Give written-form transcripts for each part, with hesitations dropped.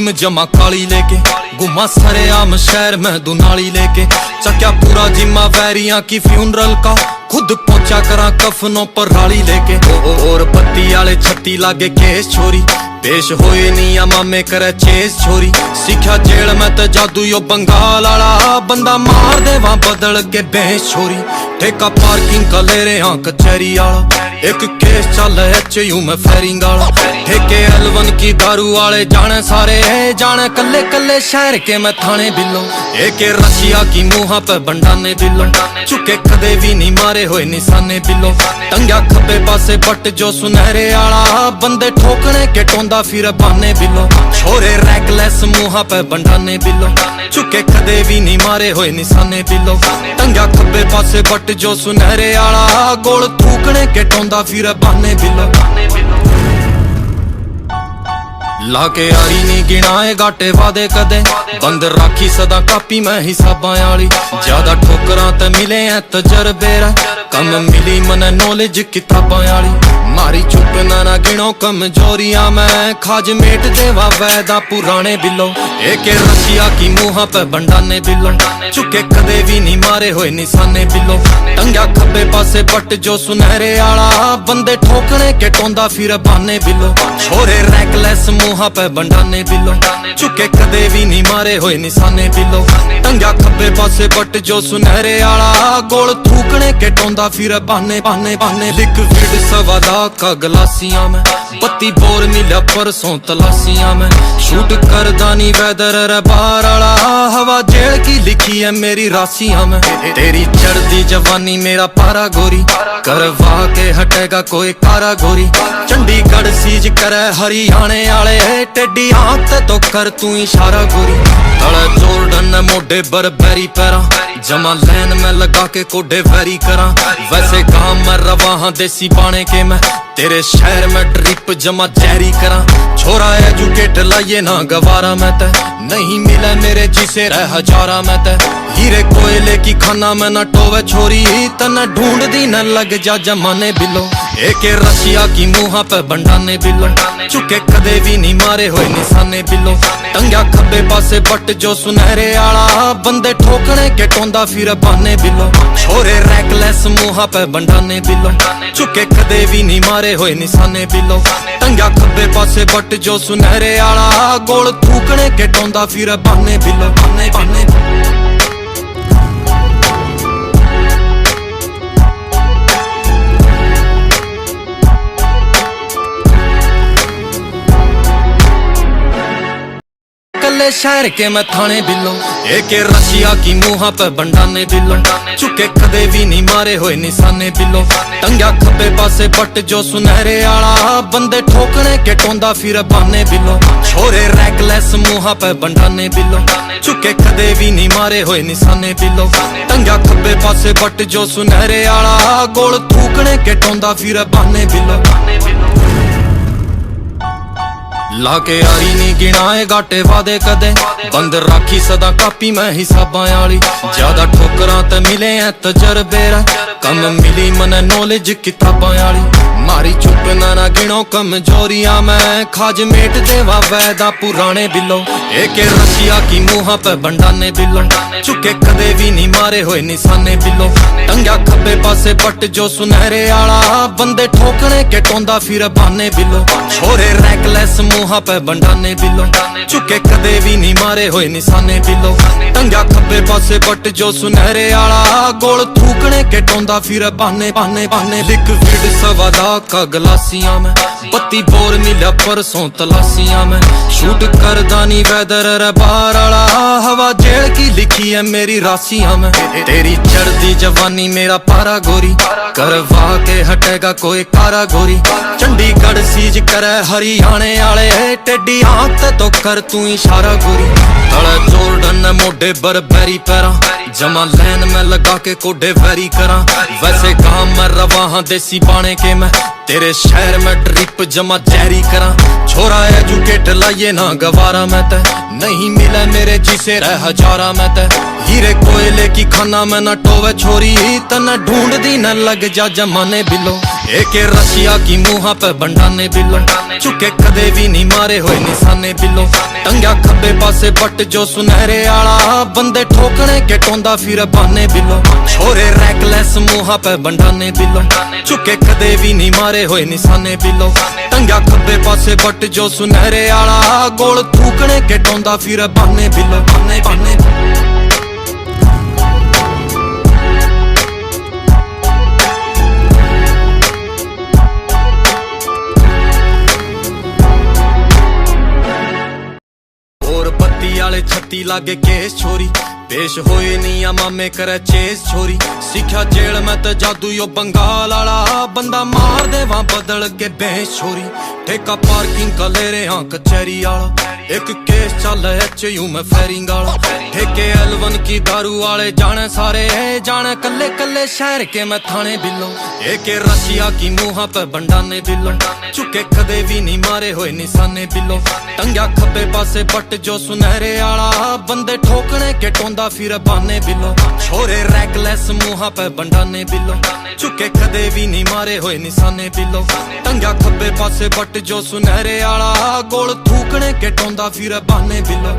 Team जमा काली लेके गुमा सरे आम शहर में दुनाली लेके चक्या पूरा जिम्मा वैरियां की फ्यूनरल का खुद पहुंचा करा कफनों पर राली लेके और बत्ती आले छत्ती लागे केस छोरी पेश होए नी मामे करे चेस छोरी सीखा जेल में ते जादू यो बंगाल आला बंदा मार दे वहां बदल के बेस छोरी ठेका पार्किंग का ले रहे हाँ कचहरी आला एक केस चल HU में फेरिंग आला ठेके L1 की दारू वाले जाने सारे है जाने कल्ले कल्ले शहर के मैं थाने बिलो एक रशिया की मुहा पे बंडाने बिलो चुके कदे भी नहीं मारे हुए निशाने बिलो टंग्या खब्बे पासे बट जो सुनहरे आला बंदे ठोकने के टोंदा फिर बाने बिलो छोरे रैकलेस मुहा पे बंडाने बिलो चुके कदे भी नहीं मारे हुए निशाने बिलो टंग्या खब्बे पासे बट जो सुनहरे आला गोल थूकने के टोंदा फिर बाने बिलो लाके यारी नहीं गिनाए घाटे वादे कदे बंद राखी सदा कापी मैं हिसाबां आली ज्यादा ठोकरां ते मिले हैं तजर्बे कम मिली मने नॉलेज किताबां आली मारी चुप ना गिनो कमजोरियां मैं खाज मेट देवा वैदा पुराने बिलो एक रशिया की मुहा पे बंडाने बिलो चुके कदे भी नहीं मारे हुए निशाने बिलो टंग्या खब्बे पासे बट जो सुनहरे आला बंदे ठोकने के टोंदा फिर बाने बिलो छोरे रैकलेस मुहा पे बंडाने बिलो चुके कदे भी नहीं मारे हुए निशाने बिलो टंग्या खब्बे पासे बट जो सुनहरे आला गोल थूकने के टोंदा फिर बाने बाने बाने लिक्विड सवादा का गलासियां में पत्ती बोर मिला परसों तलासियां में शूट करदा नी वेदर रे बाहर आला हवा जेल की लिखी है मेरी राशियां में तेरी चढ़दी जवानी मेरा पारा गोरी करवा के हटेगा कोई कारा गोरी चंडीगढ़ सीज करे हरियाणे आले टेडी आंख तो कर तू इशारा गोरी तले जोर्डन मोडे बरबेरी पैरा जमा लैन में लगा के कोडे वेरी करा वैसे काम में रवा हाँ देसी बाणे के मैं तेरे शहर में ड्रिप जमा जहरी करा छोरा एजुकेट लाइए ना गवारा मैं ते नहीं मिले मेरे जिसे रह हजारा मैं ते हीरे कोयले की खाना में न टोवे छोरी तन ढूंढ दी न लग जा जमाने बिलो एक रशिया की मुहा पे बंडाने बिलो चुके कदे भी नहीं मारे हुए निशाने बिलो टंग्या खब्बे पासे बट जो सुनहरे आला बंदे ठोकने के टोंदा फिर बाने बिलो छोरे रैकलेस मुहा पे बंडाने बिलो चुके कदे भी नहीं मारे हुए निशाने बिलो टंग्या खब्बे पासे बट जो सुनहरे आला गोल थूकने के टोंदा फिर बाने बिलो बाने बाने शहर के मैं थाने बिलो एक रशिया की मुहा पे बंडाने बिलो चुके कदे भी नहीं मारे हुए निशाने बिलो टंग्या खब्बे पासे बट जो सुनहरे आला बंदे ठोकने के टोंदा फिर बाने बिलो छोरे रैकलेस मुहा पे बंडाने बिलो चुके कदे भी नहीं मारे हुए निशाने बिलो टंग्या खब्बे पासे बट जो सुनहरे आला गोल थूकने के टोंदा फिर बाने बिलो लाके यारी नहीं गिनाए घाटे वादे कदे बंद राखी सदा कापी मैं हिसाबां आली ज्यादा ठोकरां ते मिले हैं तजर्बे कम मिली मने नॉलेज किताबां आली मारी चुप ना गिनो कमजोरियां मैं खाज मेट देवा वैदा पुराने बिलो एक रशिया की मुहा पे बंडाने बिलो चुके कदे भी नहीं मारे हुए निशाने बिलो टंग्या खब्बे पासे बट जो सुनहरे आला बंदे ठोकने के टोंदा फिर बाने बिलो छोरे रैकलेस मुहा पे बंडाने बिलो चुके कदे भी नहीं मारे हुए निशाने बिलो टंग्या खब्बे पासे बट जो सुनहरे आला गोल थूकने के टोंदा फिर बाने बाने बाने लिक्विड सवादा का गलासियां में पत्ती बोर मिला परसों तलासियां में शूट करदा नी वेदर रे बाहर आला हवा जेल की लिखी है मेरी राशियां में तेरी चढ़दी जवानी मेरा पारा गोरी करवा के हटेगा कोई कारा गोरी चंडीगढ़ सीज करे हरियाणे आले टेडी आंख तो कर तू इशारा गोरी तले जोर्डन मोडे बरबेरी पैरा जमा लैन में लगा के कोडे वेरी करा वैसे काम में रवा हाँ देसी बाणे के मैं तेरे शहर में ड्रिप जमा जहरी करा छोरा एजुकेट लाइए ना गवारा मैं ते नहीं मिले मेरे जिसे रह हजारा मैं ते हीरे कोयले की खाना में न टोवे छोरी तन ढूंढ दी न लग जा जमाने बिलो एके रशिया की मुहा पे बंडाने बिलो, चुके कदे भी नहीं मारे हुए निशाने बिलो। टंग्या खब्बे पासे बट जो सुनहरे आला, बंदे ठोकने के टोंदा फिर बहाने बिलो। छोरे रैकलेस मुहा पे बंडाने बिलो, चुके कदे भी नहीं मारे हुए निशाने बिलो। टंग्या खब्बे पासे बट जो सुनहरे आला, गोल थूकने के टोंदा फिर बहाने बिलो। बहाने आले छत्ती लागे केस छोरी, पेश होए नी आ मामे करे चेस छोरी। सीखा जेल में तो जादू यो बंगाल आला, बंदा मार दे वहां बदल के बेस छोरी। ठेका पार्किंग का ले रहे हाँ कचहरी आला, एक केस चल HU में फेरिंग आला। ठेके L1 की दारू वाले जाने सारे, जाने कल्ले कल्ले शहर के मैं थाने बिलो। एक रशिया की मुहा पे बंडाने बिलो, चुके कदे भी नहीं मारे हुए निशाने बिलो। टंग्या खब्बे पासे बट जो सुनहरे आला, बंदे ठोकने के टोंदा फिर बहाने बिलो। छोरे रैकलेस मुहा पे बंडाने बिलो, चुके कदे भी नहीं मारे हुए निशाने बिलो। टंग्या खब्बे पासे बट जो सुनहरे आला, गोल थूकने के टोंदा फिर बहाने बिलो।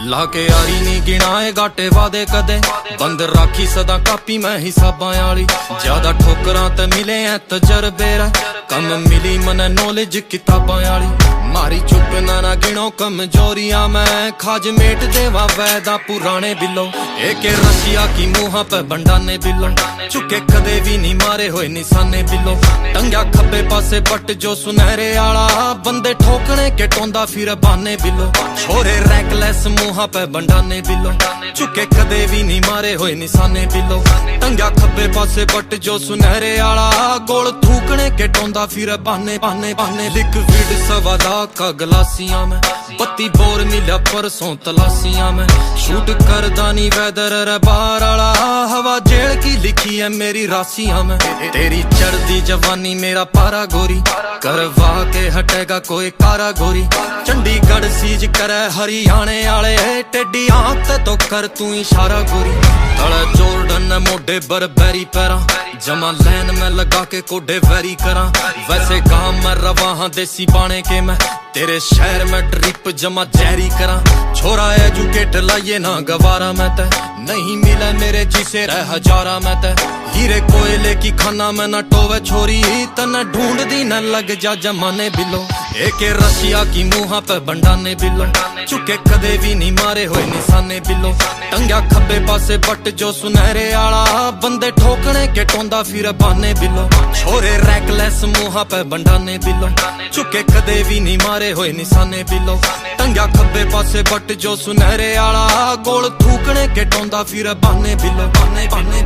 लाके यारी नी गिनाए घाटे वादे कदे, बंद राखी सदा कापी मैं हिसाबां आली। ज्यादा ठोकरां ते मिले हैं तजर्बे रा, कम मिली मने नॉलेज किताबां आली। मारी चुप ना गिनो कमजोरियां मैं, खाज मेट देवा वैदा पुराने बिलो। एक रशिया की मुहा पे बंडाने बिलो, चुके कदे भी नहीं मारे हुए निशाने बिलो। टंग्या खब्बे पासे बट जो सुनहरे आला, बंदे ठोकने के टोंदा फिर बहाने बिलो। छोरे रैकलेस मुहा पे बंडाने बिलो, चुके कदे भी नहीं मारे हुए निशाने बिलो। टंग्या खब्बे पासे बट जो सुनहरे आला, गोल थूकने के टोंदा फिर बहाने बहाने। लिक्विड सवादा का गलासियां में, पत्ती बोर मिला परसों तलासियां में। शूट कर दानी वेदर बार आला, हवा जेल की लिखी है मेरी राशियां में। तेरी चढ़दी जवानी मेरा पारा गोरी, करवा के हटेगा कोई कारा गोरी। चंडीगढ़ सीज करे हरियाणे आले, टेडी आंख तो कर तू इशारा गोरी। तले जोर्डन मोढे बरबेरी पैरा, जमा लैन में लगा के कोडे वेरी करा। वैसे गांव में रवा हाँ देसी बाणे के मैं, तेरे शहर में ट्रिप जमा जहरी करा। छोरा एजुकेट लाइए ना गवारा मैं ते, नहीं मिले मेरे जिसे रह हजारा मैं ते। हीरे कोयले की खाना में न टोवे छोरी, तने ढूंढ दी न लग जा जमाने बिलो। एक रशिया की मुहा पे बंडाने बिलो, चुके कदे भी नहीं मारे हुए निशाने बिलो। टंग्या खब्बे पासे बट जो सुनहरे आला, बंदे ठोकने के टोंदा फिर बहाने बिलो। छोरे रैकलेस मुहा पे बंडाने बिलो, चुके कदे भी नहीं मारे हुए निशाने बिलो। टंग्या खब्बे पासे बट जो सुनहरे आला, गोल थूकने के टोंदा फिर बहाने बिलो। बहाने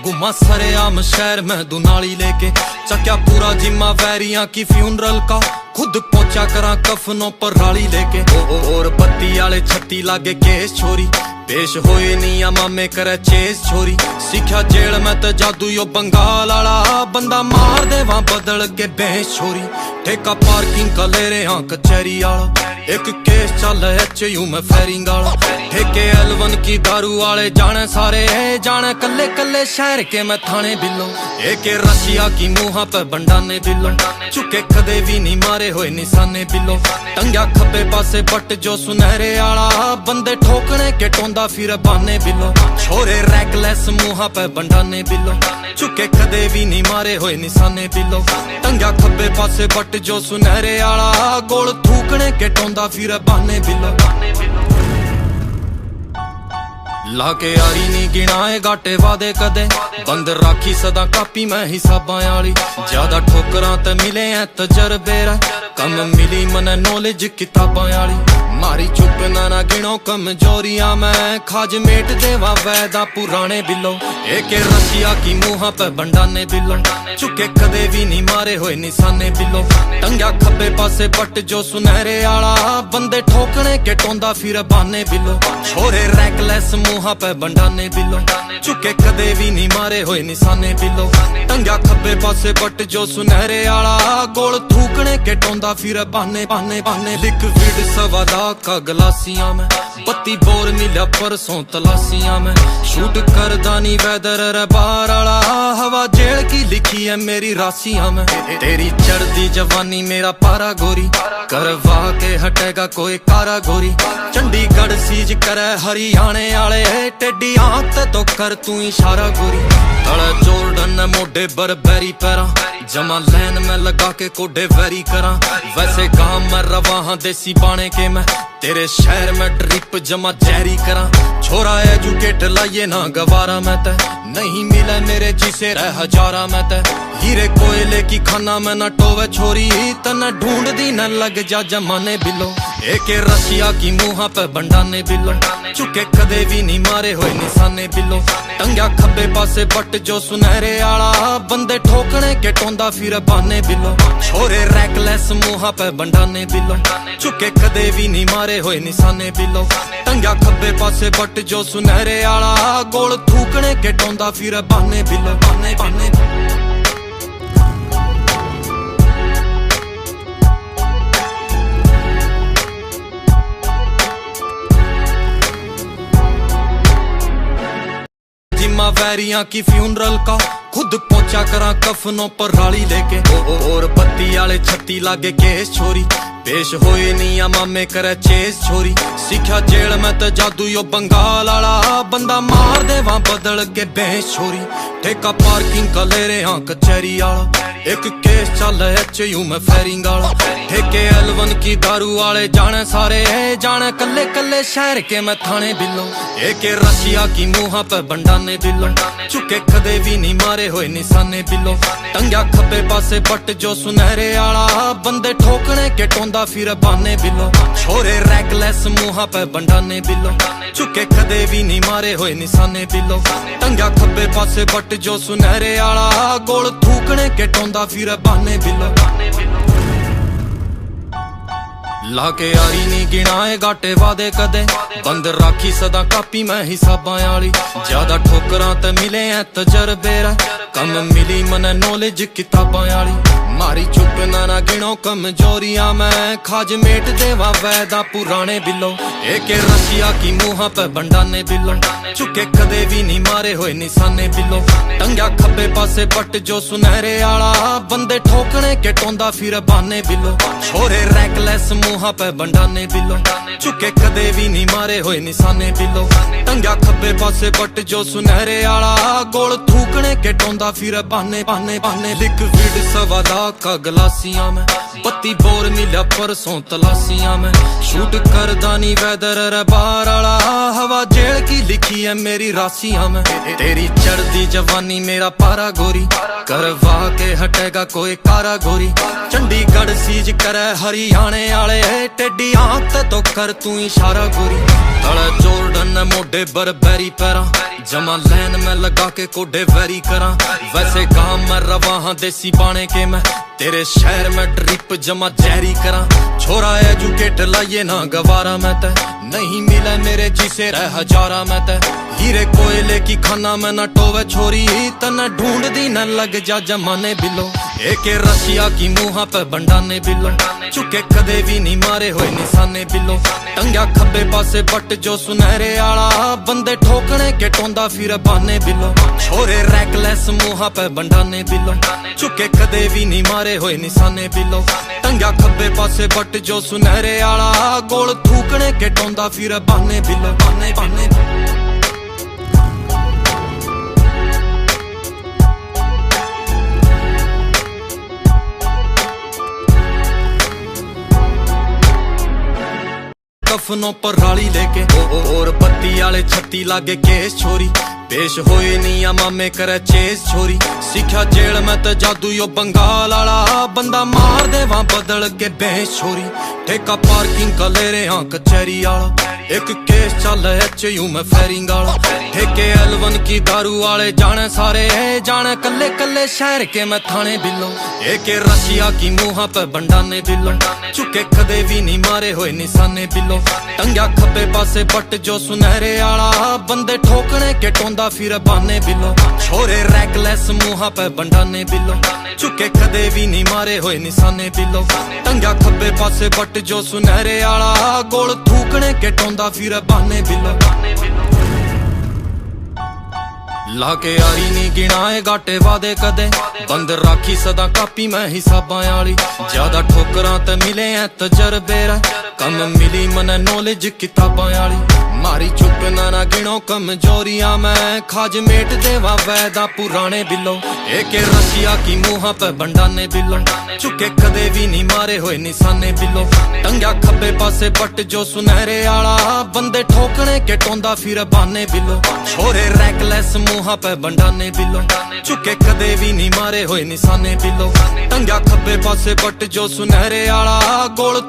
घुमा सरे आम शहर में दुनाली लेके, चक्या पूरा जिम्मा वैरियां की फ्यूनरल का। खुद पहुंचा करा कफनों पर राली लेके, और बत्ती आले छत्ती लागे केस छोरी। पेश होए नी आ मामे करे चेस छोरी। सीखा जेल में तो जादू यो बंगाल आला, बंदा मार दे वहां बदल के बेस छोरी। ठेका पार्किंग का ले रहे हाँ कचहरी आला, एक केस चल HU में फेरिंग आला। ठेके L1 की दारू वाले जाने सारे, जाने कल्ले कल्ले शहर के मैं थाने बिलो। एक रशिया की मुहा पे बंडाने बिलो, चुके कदे भी नहीं मारे हुए निशाने बिलो। टंग्या खब्बे पासे बट जो सुनहरे आला, बंदे ठोकने के टोंदा फिर बहाने बिलो। छोरे रैकलेस मुहा पे बंडाने बिलो, चुके कदे भी नहीं मारे हुए निशाने बिलो। टंग्या खब्बे पासे बट जो सुनहरे आला, गोल थूकने के टोंदा फिर बहाने बिलो। लाके यारी नी गिनाए घाटे वादे कदे, बंद राखी सदा कापी मैं हिसाबां आली। ज्यादा ठोकरां ते मिले हैं तजर्बे रा, कम मिली मने नॉलेज किताबां आली। मारी चुप ना गिनो कमजोरियां मैं खाज मेट देवा वैदा पुराने बिलो एक रसिया की मुंह पे बंडाने बिलो चुके कदे भी नहीं मारे हुए निशाने बिलो टंग्या खब्बे पासे पट जो सुनहरे आला बंदे ठोकने के टोंदा फिर बाने बिलो छोरे रैकलेस मुंह पे बंडाने बिलो चुके कदे भी नहीं मारे हुए निशाने बिलो टंग्या खब्बे पासे पट जो सुनहरे आला गोल थूकने के टोंदा फिर बाने बाने बाने लिक्विड सवादा का गलासियां में पत्ती बोर मिला परसों तलासियां में शूट कर दानी वेदर बार आला हवा जेल की लिखी है मेरी राशियां में तेरी चढ़ती जवानी मेरा पारा गोरी करवा के हटेगा कोई कारा गोरी चंडीगढ़ सीज करे हरियाणे आले टेडी आंख तो कर तू इशारा गोरी तड़ा जोर्डन मोडे बरबेरी पैरा जमा लैन में लगा के कोडे वेरी करा वैसे गांव में रवा हाँ देसी बाणे के मैं तेरे शहर में ड्रिप जमा जहरी करा छोरा एजुकेट लाइए ना गवारा मैं ते नहीं मिले मेरे जिसे रह हजारा मैं ते हीरे कोयले की खाना में न टोवे छोरी तन ढूंढ दी न लग जा जमाने बिलो एक रसिया की मुंह पे बंडाने बिलो चुके कदे भी नहीं मारे हुए निशाने बिलो टंग्या खब्बे पासे बट जो सुनहरे आला बंदे ठोकने के टोंदा फिर बाने बिलो छोरे रैकलेस मुंह पे बंडाने बिलो चुके कदे भी नहीं मारे हुए निशाने बिलो टंग्या खब्बे पासे बट जो सुनहरे आला गोल थूकने के टोंदा फिर बाने बिलो बाने बाने वैरियां की फ्यूनरल का खुद पहुंचा करा कफनों पर राली लेके और बत्ती आले छत्ती लागे केस छोरी पेश होए नहीं मामे करे चेस छोरी सीखा जेल में तो जादू यो बंगाल आला बंदा मार दे वहां बदल के बेस छोरी ठेका पार्किंग का ले रहे हाँ कचहरी आला एक केस चल HU में फेरिंग आला ठेके L1 की दारू वाले जाने सारे जाने कल्ले कल्ले शहर के मैं थाने बिलो एक रसिया की मुंह पे बंडाने बिलो चुके कदे भी नहीं मारे हुए निशाने बिलो टंग्या खब्बे पासे बट जो सुनहरे आला बंदे ठोकने के टोंदा फिर बाने बिलो छोरे रैकलेस मुंह पे बंडाने बिलो चुके कदे भी नहीं मारे हुए निशाने बिलो टंग्या खब्बे पासे बट जो सुनहरे आला गोल थूकने के टोंदा फिर बाने बिलो लाके यारी नहीं गिनाए गाटे वादे कदे बंद राखी सदा कापी मैं हिसाबां आली ज्यादा ठोकरां ते मिले हैं तजर्बे रा कम मिली मने नॉलेज किताबां आली मारी चुप ना गिनो कमजोरियां मैं खाज मेट देवा वैदा पुराने बिलो एक रसिया की मुंह पे बंडाने बिलो चुके कदे भी नहीं मारे हुए निशाने बिलो टंग्या खब्बे पासे बट जो सुनहरे आला बंदे ठोकने के टोंदा फिर बाने बिलो छोरे रैकलेस मुंह पे बंडाने बिलो चुके कदे भी नहीं मारे हुए निशाने बिलो टंग्या खब्बे पासे बट जो सुनहरे आला गोल थूकने के टोंदा फिर बाने बाने बाने लिक्विड सवादा का गलासियां में पत्ती बोर मिला परसों तलासियां में शूट कर दानी वेदर बार आला हवा जेल की लिखी है मेरी राशियां में तेरी चढ़ती जवानी मेरा पारा गोरी करवा के हटेगा कोई कारा गोरी चंडीगढ़ सीज करे हरियाणे आले टेडी आंख तो कर तू इशारा गोरी तड़ा जोर्डन मोडे बरबेरी पैरा जमा लैन में लगा के कोडे वेरी करा वैसे गांव में रवा हाँ देसी बाणे के मैं तेरे शहर में ड्रिप जमा जहरी करा छोरा एजुकेट लाइए ना गवारा मैं ते नहीं मिले मेरे जिसे रह हजारा मैं ते हीरे कोयले की खाना में न टोवे छोरी तन ढूंढ दी न लग जा जमाने बिलो एक रसिया की मुंह पे बंडाने बिलो चुके कदे भी नहीं मारे हुए निशाने बिलो टंग्या खब्बे पासे बट जो सुनहरे आला बंदे ठोकने के टोंदा फिर बाने बिलो छोरे रैकलेस मुंह पे बंडाने बिलो चुके कदे भी नहीं मारे हुए निशाने बिलो टंग्या खब्बे पासे बट जो सुनहरे आला गोल थूकने के टोंदा फिर बाने बिलो बाने बाने कफनों पर राली लेके और बत्ती आले छत्ती लागे केस छोरी पेश होए नी आ मामे करे चेस छोरी सीखा जेल में तो जादू यो बंगाल आला बंदा मार देवा बदल के बेस छोरी ठेका पार्किंग का ले रहे हाँ कचहरी आला एक केस चल एचयू में फेरिंग आला ठेके L1 की दारू वाले जाने सारे जाने कल्ले कल्ले शहर के मैं थाने बिलो एक रशिया की मुहा पे बंडाने बिलो चुके कदे भी नहीं मारे हुए निशाने बिलो टंग्या खब्बे पासे बट जो सुनहरे आला बंदे ठोकने के टोंदा फिर बाने बिलो छोरे रैकलेस मुहा पे बंडाने बिलो चुके कदे भी नहीं मारे हुए निशाने बिलो टंग्या खब्बे पासे बट जो सुनहरे आला गोल थूकने के टोंदा फिर बाने बिलो लाके यारी नी गिनाए घाटे वादे कदे बंद राखी सदा कापी मैं हिसाबां आली ज्यादा ठोकरां ते मिले हैं तजर्बे कम मिली मने नॉलेज किताबां आली मारी चुप ना गिनो कमजोरियां मैं खाज मेट देवा वैदा पुराने बिलो एक रशिया की मुहा पे बंडाने बिलो चुके कदे भी नहीं मारे हुए निशाने बिलो टंग्या खब्बे पासे बट जो सुनहरे आला बंदे ठोकने के टोंदा फिर बाने बिलो छोरे रैकलेस मुहा पे बंडाने बिलो चुके कदे भी नहीं मारे हुए निशाने बिलो टंग्या खब्बे पासे बट जो सुनहरे आला गोल